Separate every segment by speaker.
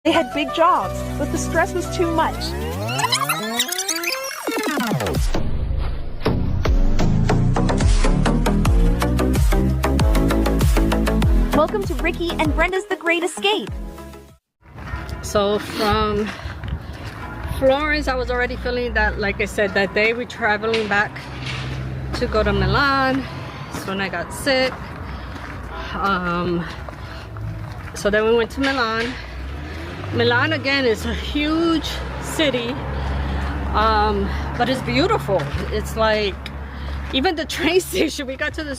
Speaker 1: They had big jobs, but the stress was too much. Welcome to Ricky and Brenda's The Great Escape.
Speaker 2: So from Florence, I was already feeling that, like I said, that day we're traveling back to go to Milan. So when I got sick, so then we went to Milan. Milan again is a huge city, but it's beautiful. It's like, even the train station, we got to the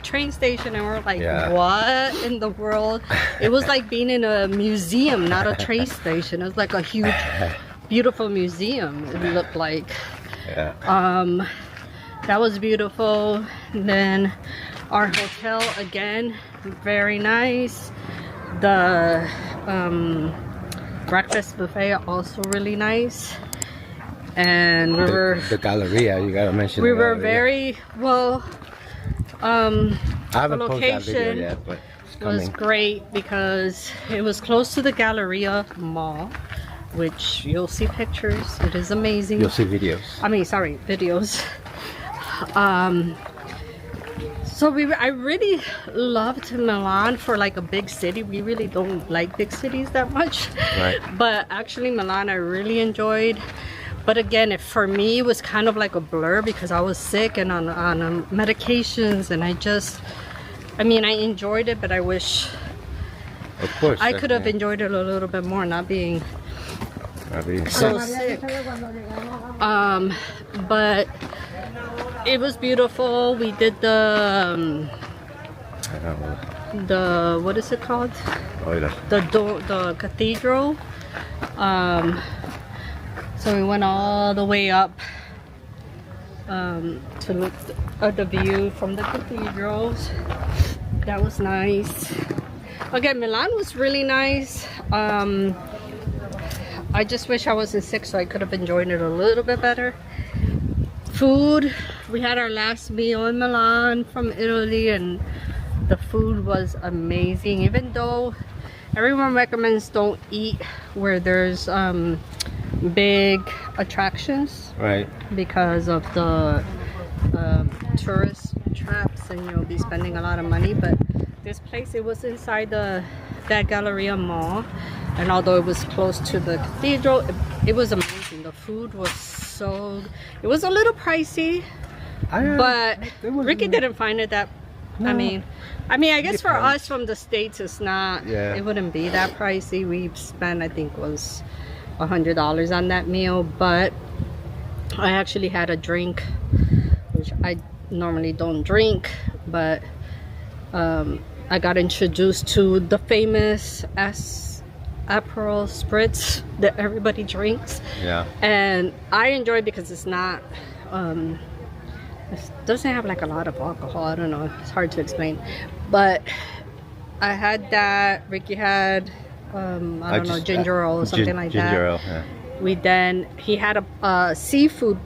Speaker 2: train station and we're like, what in the world? It was like being in a museum, not a train station. It was like a huge, beautiful museum, it looked like. That was beautiful. And then our hotel, again, very nice. The breakfast buffet also really nice. And we were
Speaker 3: the Galleria, you gotta mention.
Speaker 2: We were very well.
Speaker 3: I haven't
Speaker 2: the
Speaker 3: posted that video
Speaker 2: location
Speaker 3: yet, but it's coming.
Speaker 2: was great because it was close to the Galleria Mall, which you'll see pictures. It is amazing.
Speaker 3: You'll see videos.
Speaker 2: I mean, sorry, videos. So I really loved Milan for like a big city. We really don't like big cities that much.
Speaker 3: Right.
Speaker 2: But actually Milan I really enjoyed. But again, for me, it was kind of like a blur because I was sick and on medications, and I mean, I enjoyed it, but I wish
Speaker 3: Of course.
Speaker 2: I could have enjoyed it a little bit more, not being so sick. But it was beautiful. We did the what is it called? The cathedral. So we went all the way up to look at the view from the cathedrals. That was nice. Again, Milan was really nice. I just wish I wasn't sick so I could have enjoyed it a little bit better. Food, we had our last meal in Milan from Italy, and the food was amazing. Even though everyone recommends don't eat where there's big attractions,
Speaker 3: right,
Speaker 2: because of the tourist traps, and you'll be spending a lot of money. But this place, it was inside that Galleria Mall, and although it was close to the cathedral, it was amazing. The food was it was a little pricey, but Ricky didn't find it that. No. I mean, I guess for us from the States, it's not. It wouldn't be that pricey. We spent, I think, was $100 on that meal, but I actually had a drink, which I normally don't drink, but I got introduced to the famous Aperol Spritz that everybody drinks, and I enjoy it because it's not it doesn't have like a lot of alcohol. I don't know, it's hard to explain, but I had that. Ricky had I don't know, ginger ale or something like that.
Speaker 3: Ginger ale,
Speaker 2: he had a seafood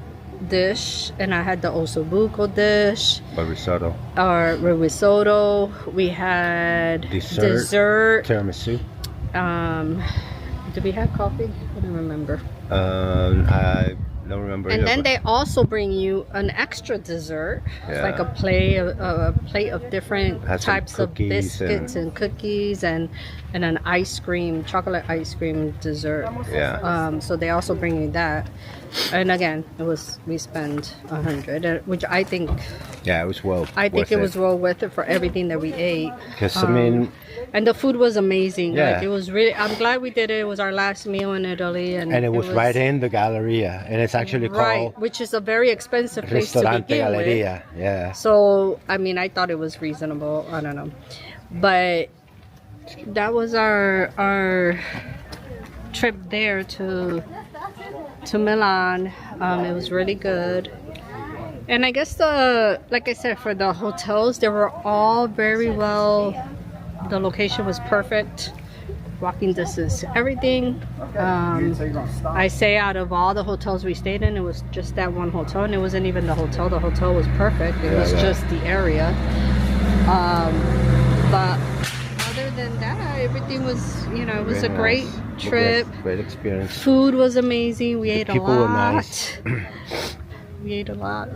Speaker 2: dish, and I had the ossobuco dish,
Speaker 3: risotto.
Speaker 2: We had dessert
Speaker 3: tiramisu.
Speaker 2: Did we have coffee? I don't remember.
Speaker 3: I don't remember.
Speaker 2: And then they also bring you an extra dessert. It's like a plate of different types of biscuits and cookies, and an ice cream, chocolate ice cream dessert. So they also bring you that. And again, we spent $100, which I think. Yeah,
Speaker 3: it was well.
Speaker 2: I think it was well worth it for everything that we ate.
Speaker 3: Because I mean.
Speaker 2: And the food was amazing. Like, it was really. I'm glad we did it. It was our last meal in Italy, and
Speaker 3: it was right in the Galleria, and it's actually called,
Speaker 2: which is a very expensive place to begin
Speaker 3: Galleria.
Speaker 2: with. So I mean, I thought it was reasonable. I don't know, but that was our trip there to Milan. It was really good. And I guess like I said, for the hotels, they were all very well. The location was perfect, walking distance, everything. I say out of all the hotels we stayed in, it was just that one hotel, and it wasn't even the hotel. The hotel was perfect. It was just the area. But other than that, everything everything was, you know, it was
Speaker 3: Very
Speaker 2: a great
Speaker 3: nice.
Speaker 2: trip.
Speaker 3: Great experience.
Speaker 2: Food was amazing. We ate a
Speaker 3: People were
Speaker 2: lot.
Speaker 3: nice.
Speaker 2: We ate a lot.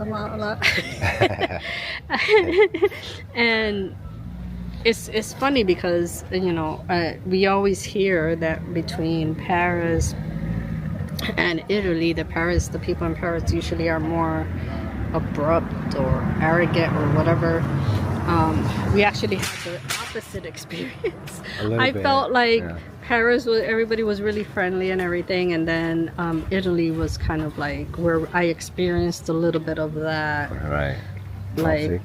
Speaker 2: And it's funny because, you know, we always hear that between Paris and Italy, the people in Paris usually are more abrupt or arrogant or whatever. We actually had the opposite experience. I felt like Paris was, everybody was really friendly and everything, and then Italy was kind of like where I experienced a little bit of that.
Speaker 3: Right.
Speaker 2: Like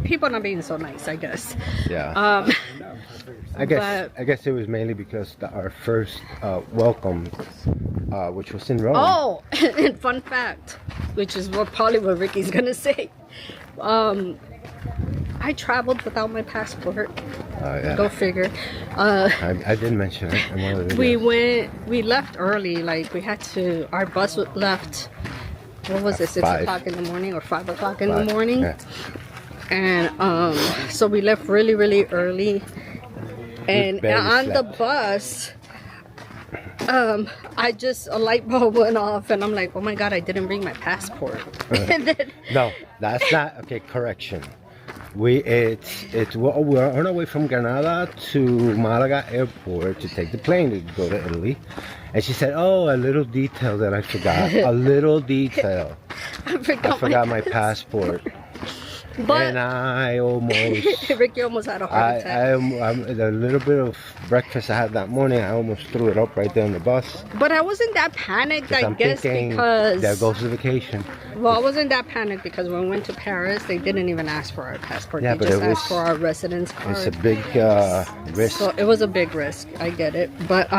Speaker 2: people not being so nice, I guess.
Speaker 3: Yeah. I guess it was mainly because our first welcome, which was in Rome.
Speaker 2: Oh, and fun fact, which is probably what Ricky's gonna say. I traveled without my passport.
Speaker 3: Yeah.
Speaker 2: Go figure.
Speaker 3: I didn't mention it in one of the videos.
Speaker 2: We left early. Like we had to. Our bus left. What was it? 6 o'clock in the morning or 5 o'clock in the morning.
Speaker 3: Yeah.
Speaker 2: And so we left really, really early. And on the bus, a light bulb went off, and I'm like, oh my god, I didn't bring my passport. And then,
Speaker 3: No, that's not okay. Correction. We're on our way from Granada to Malaga airport to take the plane to go to Italy, and she said, "Oh, a little detail that I forgot. A little detail.
Speaker 2: I
Speaker 3: forgot my passport."
Speaker 2: But
Speaker 3: and I almost
Speaker 2: Ricky almost had a heart attack.
Speaker 3: A little bit of breakfast I had that morning, I almost threw it up right there on the bus.
Speaker 2: But I wasn't that panicked, I
Speaker 3: I'm
Speaker 2: guess,
Speaker 3: thinking,
Speaker 2: because
Speaker 3: there goes the vacation.
Speaker 2: Well, I wasn't that panicked because when we went to Paris, they didn't even ask for our passport.
Speaker 3: Yeah,
Speaker 2: they just asked for our residence card.
Speaker 3: It's a big risk.
Speaker 2: So it was a big risk. I get it. But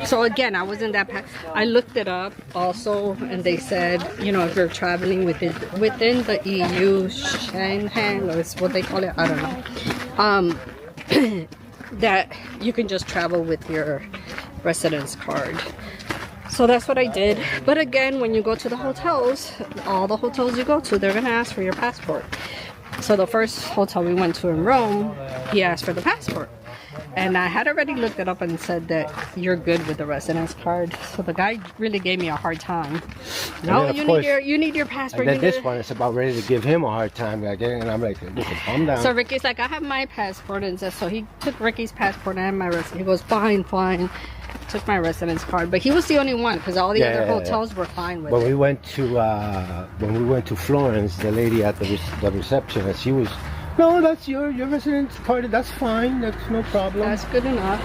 Speaker 2: so again, I wasn't that I looked it up also, and they said, you know, if you're traveling within the EU, Schengen, or it's what they call it, I don't know, that you can just travel with your residence card. So that's what I did. But again, when you go to the hotels, all the hotels you go to, they're gonna ask for your passport. So the first hotel we went to in Rome, he asked for the passport. And I had already looked it up and said that you're good with the residence card. So the guy really gave me a hard time. No, you need your passport.
Speaker 3: And then this one is about ready to give him a hard time again, and I'm like, listen, calm down.
Speaker 2: So Ricky's like, I have my passport, and so he took Ricky's passport and my residence. He goes, fine. Took my residence card, but he was the only one because all the other hotels were fine with it.
Speaker 3: When we went to Florence, the lady at the receptionist, she was, no, that's your residence card. That's fine. That's no problem.
Speaker 2: That's good enough.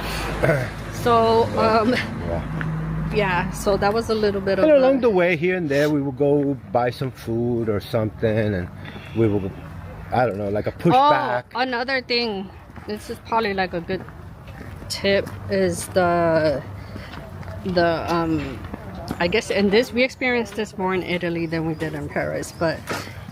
Speaker 2: So yeah. So that was a little bit of.
Speaker 3: And along the way, here and there, we would go buy some food or something, and we would, I don't know, like a pushback.
Speaker 2: Oh, another thing. This is probably like a good tip is the I guess, and this we experienced this more in Italy than we did in Paris, but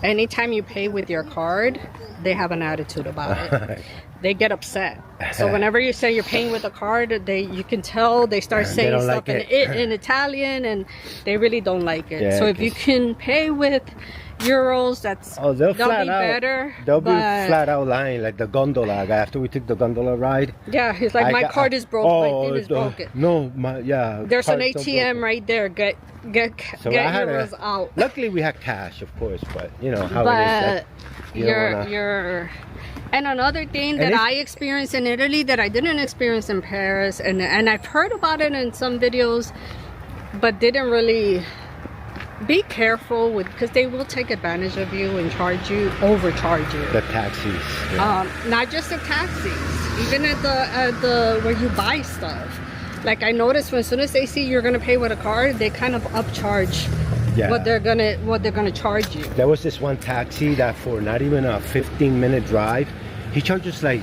Speaker 2: anytime you pay with your card, they have an attitude about it. They get upset. So whenever you say you're paying with a card, you can tell they start saying stuff in Italian, and they really don't like it.
Speaker 3: Yeah,
Speaker 2: so if you can pay with euros,
Speaker 3: they'll be
Speaker 2: better.
Speaker 3: They'll be flat out lying, like the gondola guy. After we took the gondola ride,
Speaker 2: yeah, he's like, my card is broken. My thing is broken.
Speaker 3: No,
Speaker 2: there's an ATM right there. Get euros out.
Speaker 3: Luckily, we had cash, of course, but you know how it is.
Speaker 2: And another thing that I experienced in Italy that I didn't experience in Paris, and I've heard about it in some videos, but didn't really. Be careful because they will take advantage of you and overcharge you.
Speaker 3: The taxis.
Speaker 2: Yeah. Not just the taxis, even at the where you buy stuff. Like I noticed as soon as they see you're gonna pay with a card, they kind of upcharge what they're gonna charge you.
Speaker 3: There was this one taxi that for not even a 15-minute drive, he charged us like,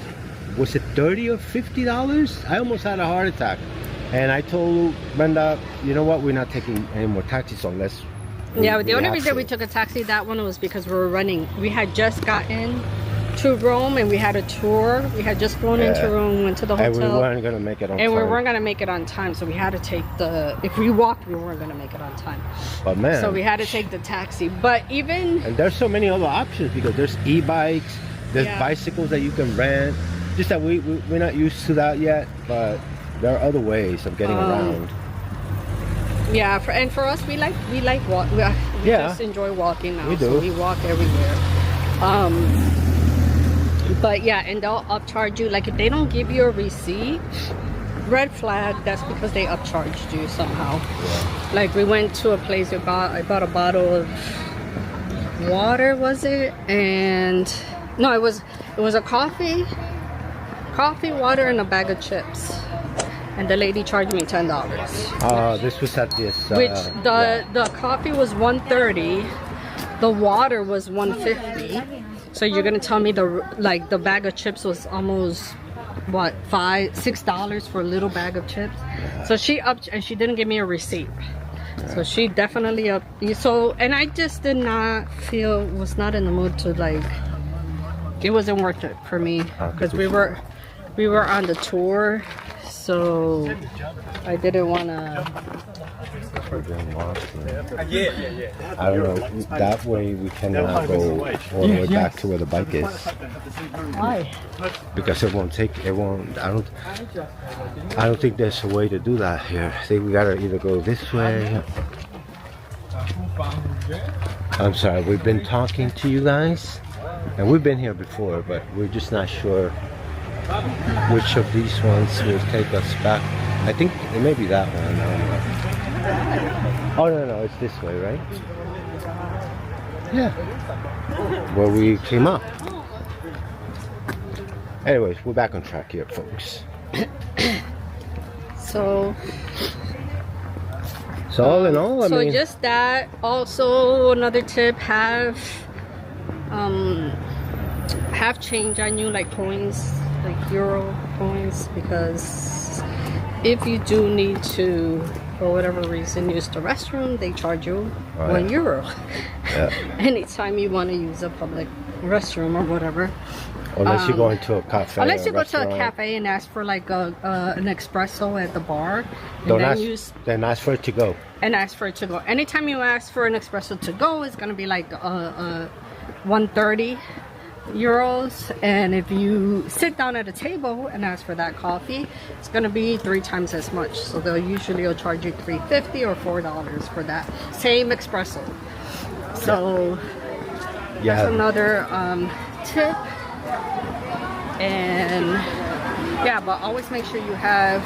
Speaker 3: was it $30 or $50? I almost had a heart attack. And I told Brenda, you know what, we're not taking any more taxis unless
Speaker 2: the only reason we took a taxi that one was because we were running. We had just gotten to Rome and we had a tour. We had just flown into Rome, went to the hotel.
Speaker 3: And we weren't going to make it on time.
Speaker 2: And we weren't going to make it on time, so we had to take if we walked, we weren't going to make it on time.
Speaker 3: But man.
Speaker 2: So we had to take the taxi. But even...
Speaker 3: And there's so many other options because there's e-bikes, there's bicycles that you can rent. Just that we're not used to that yet, but there are other ways of getting around.
Speaker 2: Yeah, and for us, we like walk. We just enjoy walking now.
Speaker 3: We do.
Speaker 2: So we walk everywhere. But yeah, and they'll upcharge you. Like if they don't give you a receipt, red flag. That's because they upcharged you somehow. Yeah. Like we went to a place. I bought a bottle of water. Was it? And no, it was a coffee, water, and a bag of chips. And the lady charged me $10.
Speaker 3: This was at this.
Speaker 2: Which the coffee was $1.30, the water was $1.50. So you're gonna tell me the bag of chips was almost what, $6 for a little bag of chips? Yeah. So she upped, and she didn't give me a receipt. Yeah. So she definitely upped. So, and I just was not in the mood to it wasn't worth it for me because we were on the tour. So I didn't want to.
Speaker 3: I don't know. That way we cannot go all the way back to where the bike is.
Speaker 2: Why?
Speaker 3: Because it won't. I don't think there's a way to do that here. I think we gotta either go this way. I'm sorry. We've been talking to you guys, and we've been here before, but we're just not sure which of these ones will take us back. I think it may be that one. I don't know. Oh no, it's this way, right? Yeah. Where we came up. Anyways, we're back on track here, folks.
Speaker 2: So
Speaker 3: all in all, I mean,
Speaker 2: just that. Also, another tip: have change on you, like coins. Like euro coins, because if you do need to, for whatever reason, use the restroom, they charge you €1. Yeah. Anytime you want to use a public restroom or whatever.
Speaker 3: Unless you go into a cafe.
Speaker 2: Unless you go to a cafe and ask for like an espresso at the bar.
Speaker 3: Then ask for it to go.
Speaker 2: And ask for it to go. Anytime you ask for an espresso to go, it's gonna be like €130. And if you sit down at a table and ask for that coffee, it's gonna be 3 times as much. So they'll usually charge you $3.50 or $4 for that same espresso. So that's another tip. And yeah, but always make sure you have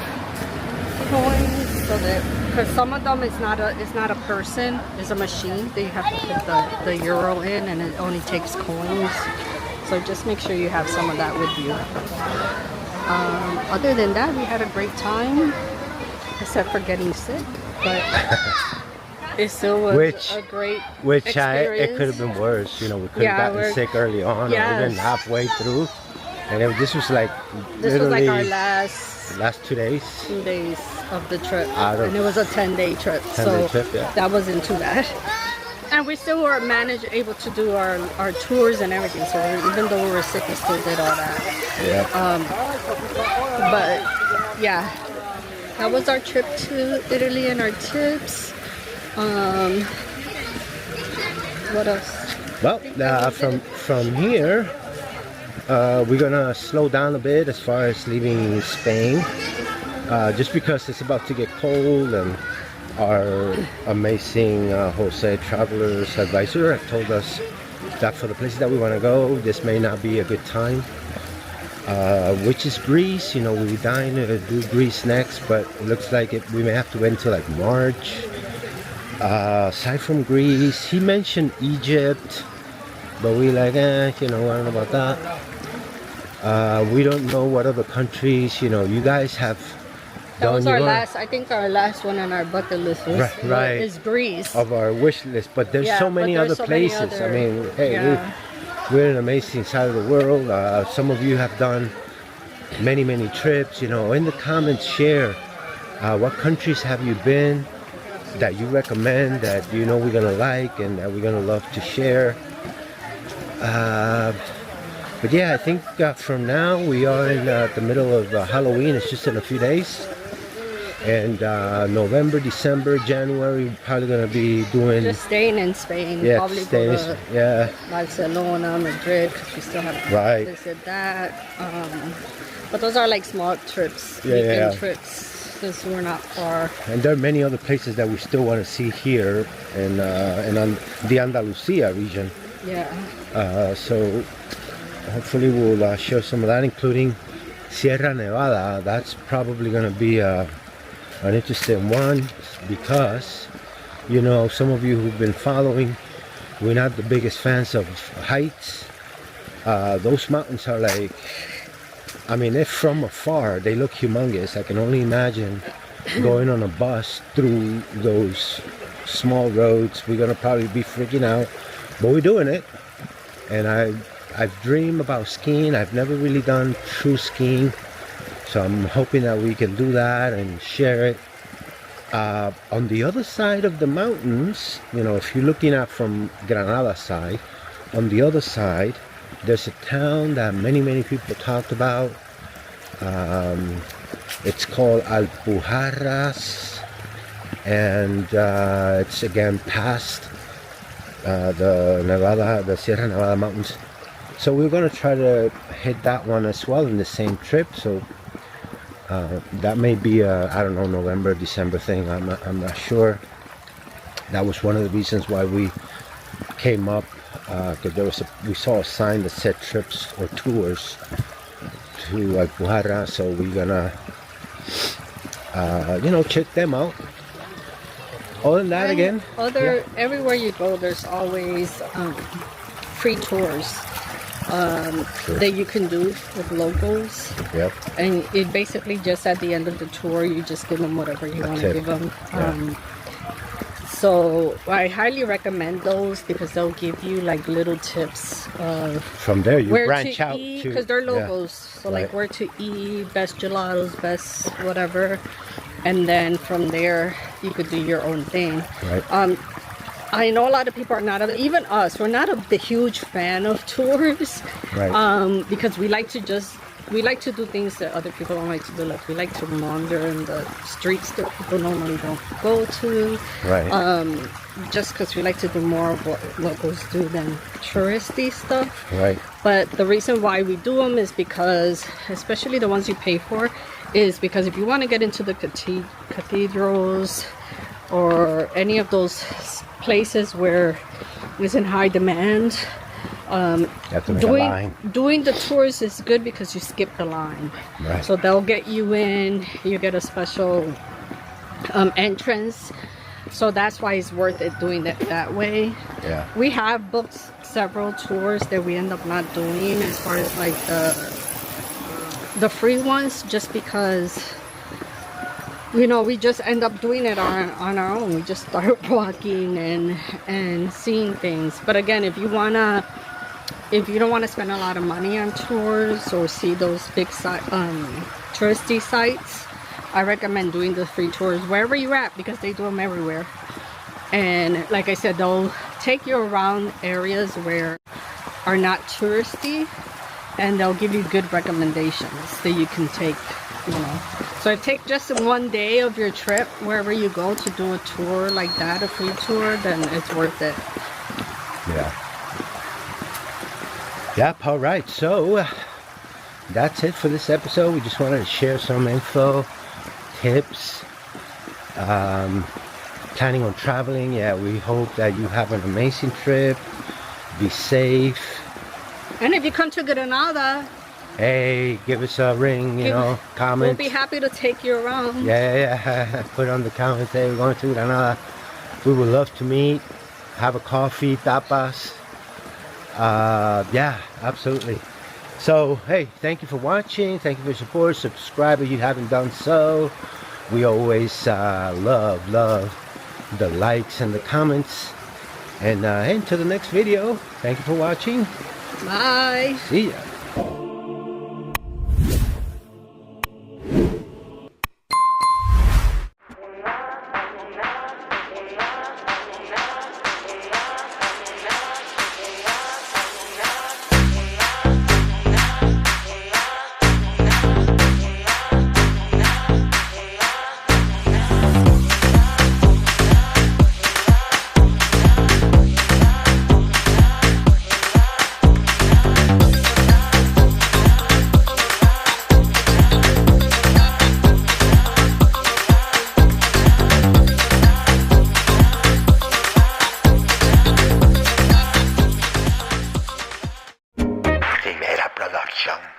Speaker 2: coins, so that, because some of them it's not a person, it's a machine. They have to put the euro in, and it only takes coins. So just make sure you have some of that with you. Other than that, we had a great time, except for getting sick. But it still was a great experience.
Speaker 3: It could have been worse. You know, we could have gotten sick early on, or even halfway through. And this was like our last 2 days.
Speaker 2: 2 days of the trip, and it was a 10-day trip. That wasn't too bad. And we still were able to do our tours and everything. So even though we were sick, we still did all that.
Speaker 3: Yeah.
Speaker 2: But yeah, that was our trip to Italy and our tips. What else?
Speaker 3: Well, from here, we're gonna slow down a bit as far as leaving Spain, just because it's about to get cold, and our amazing Jose Travelers Advisor have told us that for the places that we want to go, this may not be a good time, which is Greece. You know, we were dying to do Greece next, but it looks like we may have to wait until like March. Aside from Greece, he mentioned Egypt, but we like, I don't know about that. We don't know what other countries, you guys have.
Speaker 2: That was our last, I think our last one on our bucket list is Greece.
Speaker 3: Of our wish list, but there's so many other places. I mean, hey, we're in an amazing side of the world. Some of you have done many trips. In the comments, share what countries have you been that you recommend, that we're gonna like and that we're gonna love to share. But yeah, I think from now we are in the middle of Halloween. It's just in a few days. And November, December, January, we're probably gonna be doing
Speaker 2: Just staying in Spain.
Speaker 3: yeah,
Speaker 2: Probably
Speaker 3: staying,
Speaker 2: go to
Speaker 3: yeah,
Speaker 2: Barcelona, Madrid, because we still haven't
Speaker 3: right.
Speaker 2: visited that. But those are like small trips,
Speaker 3: Yeah,
Speaker 2: weekend
Speaker 3: yeah.
Speaker 2: trips, since we're not far.
Speaker 3: And there are many other places that we still want to see here in the Andalusia region.
Speaker 2: Yeah.
Speaker 3: So hopefully we'll share some of that, including Sierra Nevada. That's probably going to be an interesting one because, you know, some of you who've been following, we're not the biggest fans of heights. Those mountains are like, I mean, if from afar they look humongous. I can only imagine going on a bus through those small roads. We're gonna probably be freaking out, but we're doing it. And I've dreamed about skiing. I've never really done true skiing, so I'm hoping that we can do that and share it. On the other side of the mountains, you know, if you're looking at from Granada side, on the other side, there's a town that many people talked about. It's called Alpujarras, and it's again past the Sierra Nevada mountains. So we're going to try to hit that one as well in the same trip. So that may be I don't know, November, December thing. I'm not sure. That was one of the reasons why we came up, because we saw a sign that said trips or tours to Alpujarra, so we're gonna you know, check them out. Other than that, again,
Speaker 2: Everywhere you go, there's always free tours that you can do with locals.
Speaker 3: Yep.
Speaker 2: And it basically just at the end of the tour, you just give them whatever you want to give them. So I highly recommend those because they'll give you like little tips of
Speaker 3: from there you
Speaker 2: where
Speaker 3: branch
Speaker 2: to
Speaker 3: out
Speaker 2: eat,
Speaker 3: to,
Speaker 2: because they're locals. So
Speaker 3: right.
Speaker 2: like where to eat, best gelatos, best whatever, and then from there you could do your own thing.
Speaker 3: Right.
Speaker 2: I know a lot of people are not, even us, we're not a huge fan of tours,
Speaker 3: Right.
Speaker 2: because we like to do things that other people don't like to do. Like we like to wander in the streets that people normally don't go to.
Speaker 3: Right.
Speaker 2: Just because we like to do more of what locals do than touristy stuff.
Speaker 3: Right.
Speaker 2: But the reason why we do them is because, especially the ones you pay for, is because if you want to get into the cathedrals or any of those places where it's in high demand,
Speaker 3: You have to make a line.
Speaker 2: doing the tours is good because you skip the line.
Speaker 3: Right.
Speaker 2: So they'll get you in, you get a special entrance. So that's why it's worth it doing it that way.
Speaker 3: Yeah.
Speaker 2: We have booked several tours that we end up not doing as far as like the free ones, just because, you know, we just end up doing it on our own. We just start walking and seeing things. But again, if you don't want to spend a lot of money on tours or see those big touristy sites, I recommend doing the free tours wherever you're at, because they do them everywhere. And like I said, they'll take you around areas where are not touristy, and they'll give you good recommendations that you can take, you know. So take just one day of your trip wherever you go to do a tour like that, a free tour, then it's worth it.
Speaker 3: Yeah. Yep. All right. So that's it for this episode. We just wanted to share some info, tips, planning on traveling. Yeah, we hope that you have an amazing trip. Be safe.
Speaker 2: And if you come to Granada,
Speaker 3: Hey, give us a ring, you know, comment.
Speaker 2: we'll be happy to take you around.
Speaker 3: Yeah. Put on the comments, hey, we're going to Granada. We would love to meet, have a coffee, tapas. Yeah, absolutely. So, hey, thank you for watching. Thank you for your support. Subscribe if you haven't done so. We always love the likes and the comments. And until the next video, thank you for watching.
Speaker 2: Bye.
Speaker 3: See ya. Ciao.